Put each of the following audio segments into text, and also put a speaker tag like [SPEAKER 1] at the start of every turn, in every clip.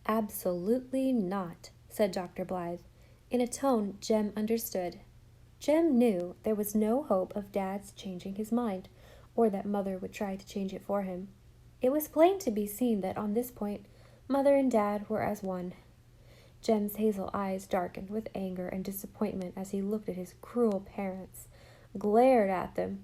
[SPEAKER 1] "Absolutely not," said Dr. Blythe, in a tone Jem understood. Jem knew there was no hope of Dad's changing his mind, or that Mother would try to change it for him. It was plain to be seen that on this point, Mother and Dad were as one. Jem's hazel eyes darkened with anger and disappointment as he looked at his cruel parents, glared at them,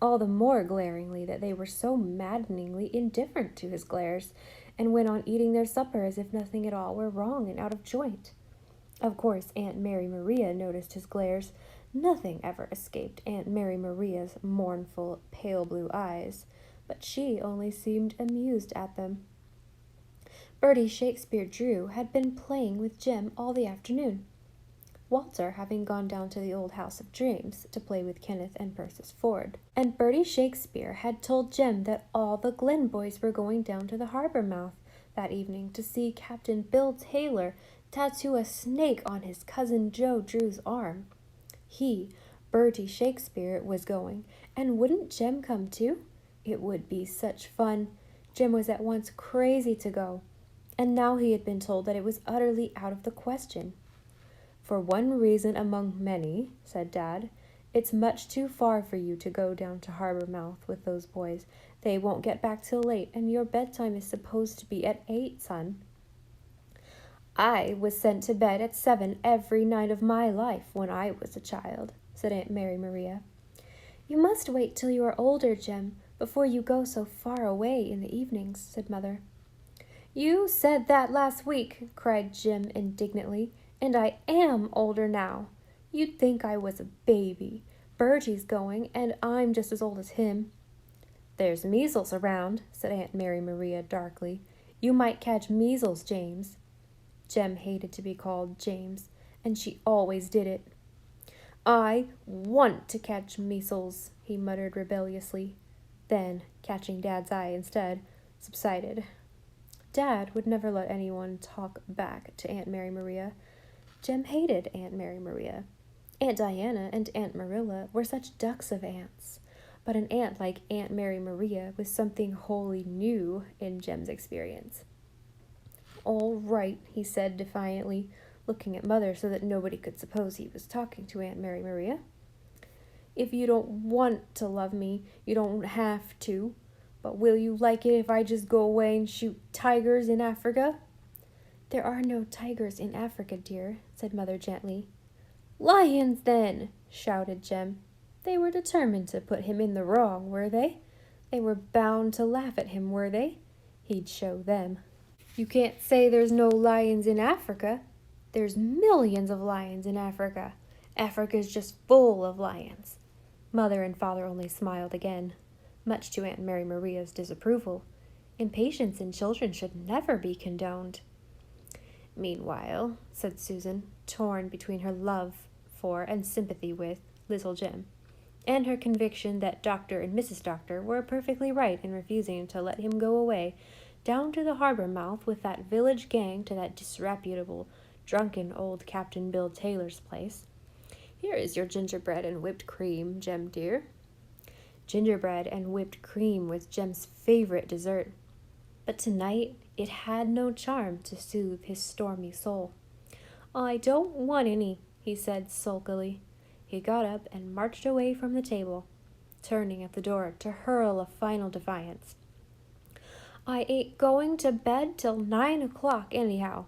[SPEAKER 1] all the more glaringly that they were so maddeningly indifferent to his glares, and went on eating their supper as if nothing at all were wrong and out of joint. Of course, Aunt Mary Maria noticed his glares. Nothing ever escaped Aunt Mary Maria's mournful, pale blue eyes, but she only seemed amused at them. Bertie Shakespeare Drew had been playing with Jem all the afternoon, Walter having gone down to the old house of dreams to play with Kenneth and Persis Ford. And Bertie Shakespeare had told Jem that all the Glen boys were going down to the harbor mouth that evening to see Captain Bill Taylor tattoo a snake on his cousin Joe Drew's arm. He, Bertie Shakespeare, was going, and wouldn't Jem come too? It would be such fun. Jem was at once crazy to go, and now he had been told that it was utterly out of the question. "For one reason among many," said Dad. "It's much too far for you to go down to Harbor Mouth with those boys. They won't get back till late, and your bedtime is supposed to be at 8, son." "I was sent to bed at 7 every night of my life when I was a child," said Aunt Mary Maria. "You must wait till you are older, Jem, before you go so far away in the evenings," said Mother. "You said that last week," cried Jem indignantly, "and I am older now. You'd think I was a baby. Bertie's going, and I'm just as old as him." "There's measles around," said Aunt Mary Maria darkly. "You might catch measles, James." Jem hated to be called James, and she always did it. "I want to catch measles," he muttered rebelliously. Then, catching Dad's eye instead, subsided. Dad would never let anyone talk back to Aunt Mary Maria. Jem hated Aunt Mary Maria. Aunt Diana and Aunt Marilla were such ducks of aunts, but an aunt like Aunt Mary Maria was something wholly new in Jem's experience. "All right," he said defiantly, looking at Mother so that nobody could suppose he was talking to Aunt Mary Maria. "If you don't want to love me, you don't have to. But will you like it if I just go away and shoot tigers in Africa?" "There are no tigers in Africa, dear," said Mother gently. "Lions, then!" shouted Jem. They were determined to put him in the wrong, were they? They were bound to laugh at him, were they? He'd show them. "You can't say there's no lions in Africa. There's millions of lions in Africa. Africa's just full of lions." Mother and Father only smiled again, much to Aunt Mary Maria's disapproval. Impatience in children should never be condoned. "Meanwhile," said Susan, torn between her love for and sympathy with little Jem, and her conviction that Dr. and Mrs. Doctor were perfectly right in refusing to let him go away down to the harbor mouth with that village gang to that disreputable, drunken old Captain Bill Taylor's place. "Here is your gingerbread and whipped cream, Jem dear." Gingerbread and whipped cream was Jem's favorite dessert, but tonight it had no charm to soothe his stormy soul. "I don't want any," he said sulkily. He got up and marched away from the table, turning at the door to hurl a final defiance. "I ain't going to bed till 9 o'clock anyhow.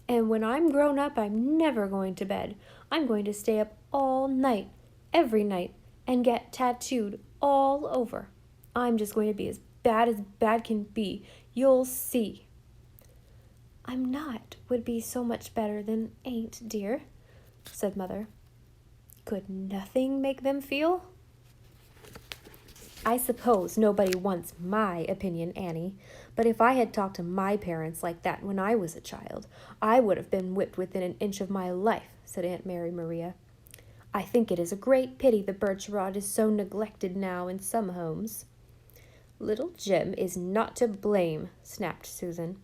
[SPEAKER 1] And when I'm grown up, I'm never going to bed. I'm going to stay up all night, every night, and get tattooed all over. I'm just going to be as bad can be. You'll see." "I'm not would be so much better than ain't, dear," said Mother. "Could nothing make them feel?" "I suppose nobody wants my opinion, Annie, but if I had talked to my parents like that when I was a child, I would have been whipped within an inch of my life," said Aunt Mary Maria. "I think it is a great pity the birch rod is so neglected now in some homes." "Little Jem is not to blame," snapped Susan,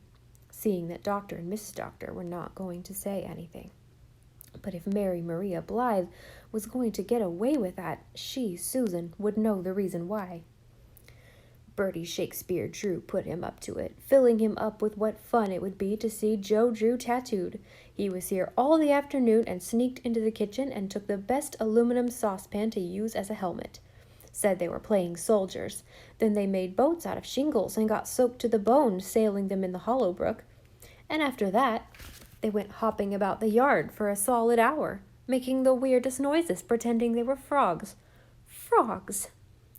[SPEAKER 1] seeing that Dr. and Mrs. Doctor were not going to say anything. But if Mary Maria Blythe was going to get away with that, she, Susan, would know the reason why. Bertie Shakespeare Drew put him up to it, filling him up with what fun it would be to see Joe Drew tattooed. He was here all the afternoon and sneaked into the kitchen and took the best aluminum saucepan to use as a helmet. Said they were playing soldiers. Then they made boats out of shingles and got soaked to the bone sailing them in the Hollow Brook. And after that, they went hopping about the yard for a solid hour, making the weirdest noises, pretending they were frogs. Frogs!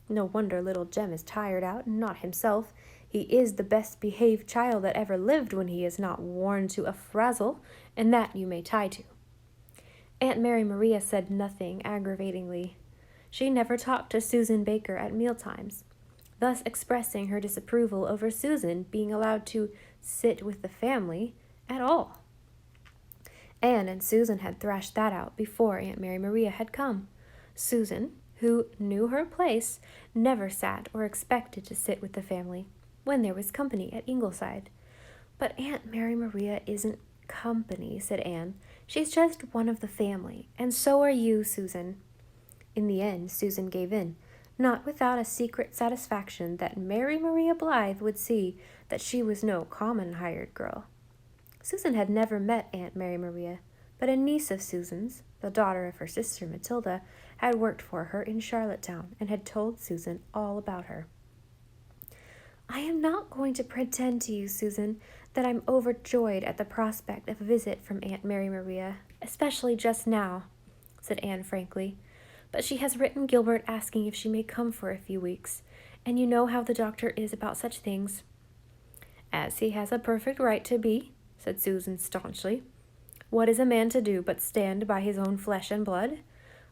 [SPEAKER 1] No wonder little Jem is tired out, and not himself. He is the best behaved child that ever lived when he is not worn to a frazzle, and that you may tie to. Aunt Mary Maria said nothing aggravatingly. She never talked to Susan Baker at mealtimes, thus expressing her disapproval over Susan being allowed to sit with the family at all. Anne and Susan had thrashed that out before Aunt Mary Maria had come. Susan, who knew her place, never sat or expected to sit with the family when there was company at Ingleside. But Aunt Mary Maria isn't company, said Anne. She's just one of the family, and so are you, Susan. In the end, Susan gave in, not without a secret satisfaction that Mary Maria Blythe would see that she was no common hired girl. Susan had never met Aunt Mary Maria, but a niece of Susan's, the daughter of her sister Matilda, had worked for her in Charlottetown and had told Susan all about her. I am not going to pretend to you, Susan, that I'm overjoyed at the prospect of a visit from Aunt Mary Maria, especially just now, said Anne frankly. But she has written Gilbert asking if she may come for a few weeks, and you know how the doctor is about such things. As he has a perfect right to be, said Susan staunchly. What is a man to do but stand by his own flesh and blood?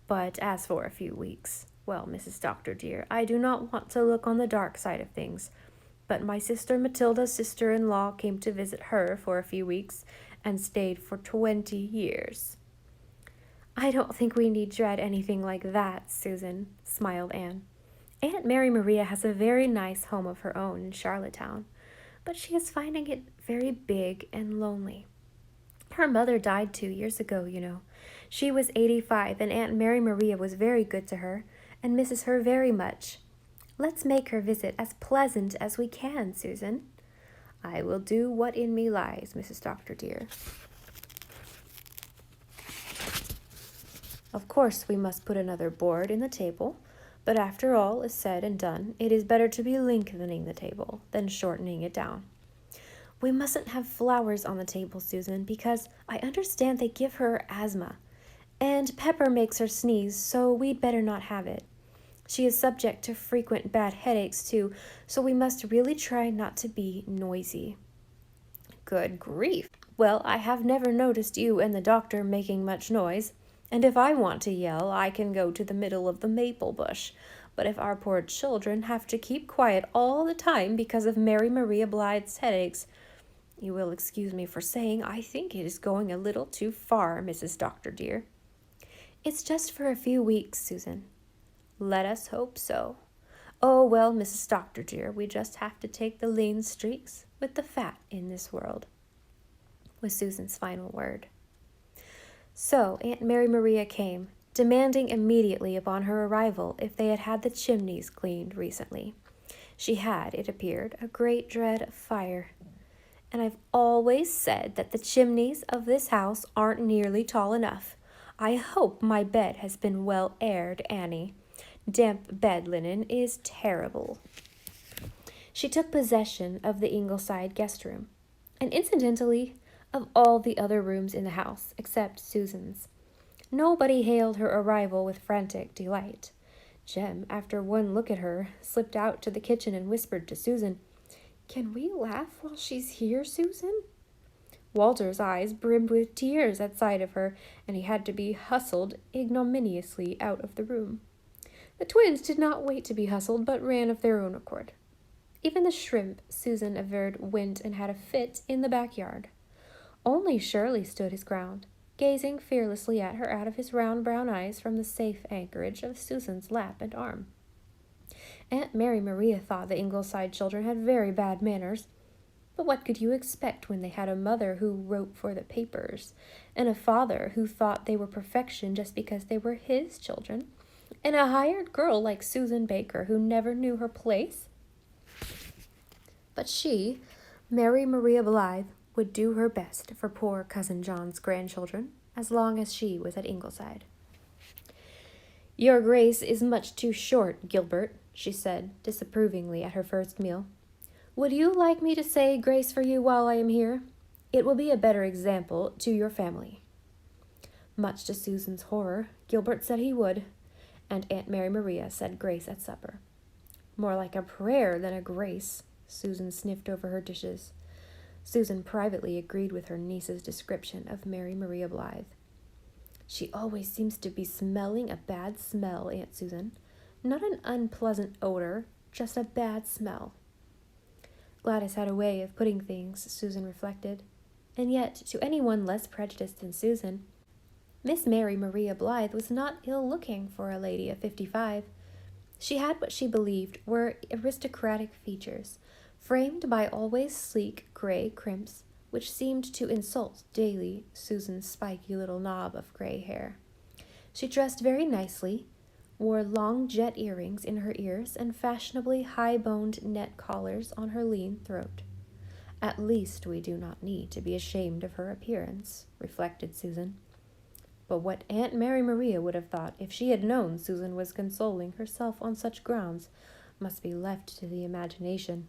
[SPEAKER 1] But as for a few weeks, well, Mrs. Doctor dear, I do not want to look on the dark side of things, but my sister Matilda's sister-in-law came to visit her for a few weeks and stayed for 20 years. I don't think we need dread anything like that, Susan, smiled Anne. Aunt Mary Maria has a very nice home of her own in Charlottetown, but she is finding it very big and lonely. Her mother died 2 years ago, you know. She was 85, and Aunt Mary Maria was very good to her, and misses her very much. Let's make her visit as pleasant as we can, Susan. I will do what in me lies, Mrs. Doctor dear. Of course, we must put another board in the table, but after all is said and done, it is better to be lengthening the table than shortening it down. We mustn't have flowers on the table, Susan, because I understand they give her asthma, and Pepper makes her sneeze, so we'd better not have it. She is subject to frequent bad headaches, too, so we must really try not to be noisy. Good grief! Well, I have never noticed you and the doctor making much noise, and if I want to yell, I can go to the middle of the maple bush. But if our poor children have to keep quiet all the time because of Mary Maria Blythe's headaches, you will excuse me for saying I think it is going a little too far, Mrs. Doctor dear. It's just for a few weeks, Susan. Let us hope so. Oh, well, Mrs. Doctor dear, we just have to take the lean streaks with the fat in this world, was Susan's final word. So Aunt Mary Maria came, demanding immediately upon her arrival if they had had the chimneys cleaned recently. She had, it appeared, a great dread of fire. And I've always said that the chimneys of this house aren't nearly tall enough. I hope my bed has been well aired, Annie. Damp bed linen is terrible. She took possession of the Ingleside guest room, and incidentally of all the other rooms in the house, except Susan's. Nobody hailed her arrival with frantic delight. Jem, after one look at her, slipped out to the kitchen and whispered to Susan, Can we laugh while she's here, Susan? Walter's eyes brimmed with tears at sight of her, and he had to be hustled ignominiously out of the room. The twins did not wait to be hustled, but ran of their own accord. Even the shrimp, Susan averred, went and had a fit in the backyard. Only Shirley stood his ground, gazing fearlessly at her out of his round brown eyes from the safe anchorage of Susan's lap and arm. Aunt Mary Maria thought the Ingleside children had very bad manners, but what could you expect when they had a mother who wrote for the papers, and a father who thought they were perfection just because they were his children, and a hired girl like Susan Baker who never knew her place? But she, Mary Maria Blythe, would do her best for poor Cousin John's grandchildren as long as she was at Ingleside. "Your grace is much too short, Gilbert," she said disapprovingly at her first meal. "Would you like me to say grace for you while I am here? It will be a better example to your family." Much to Susan's horror, Gilbert said he would, and Aunt Mary Maria said grace at supper. More like a prayer than a grace. Susan sniffed over her dishes. Susan privately agreed with her niece's description of Mary Maria Blythe. "She always seems to be smelling a bad smell, Aunt Susan. Not an unpleasant odor, just a bad smell." Gladys had a way of putting things, Susan reflected, and yet, to anyone less prejudiced than Susan, Miss Mary Maria Blythe was not ill-looking for a lady of 55. She had what she believed were aristocratic features, framed by always sleek gray crimps, which seemed to insult daily Susan's spiky little knob of gray hair. She dressed very nicely, wore long jet earrings in her ears and fashionably high-boned net collars on her lean throat. "At least we do not need to be ashamed of her appearance," reflected Susan. But what Aunt Mary Maria would have thought if she had known Susan was consoling herself on such grounds must be left to the imagination.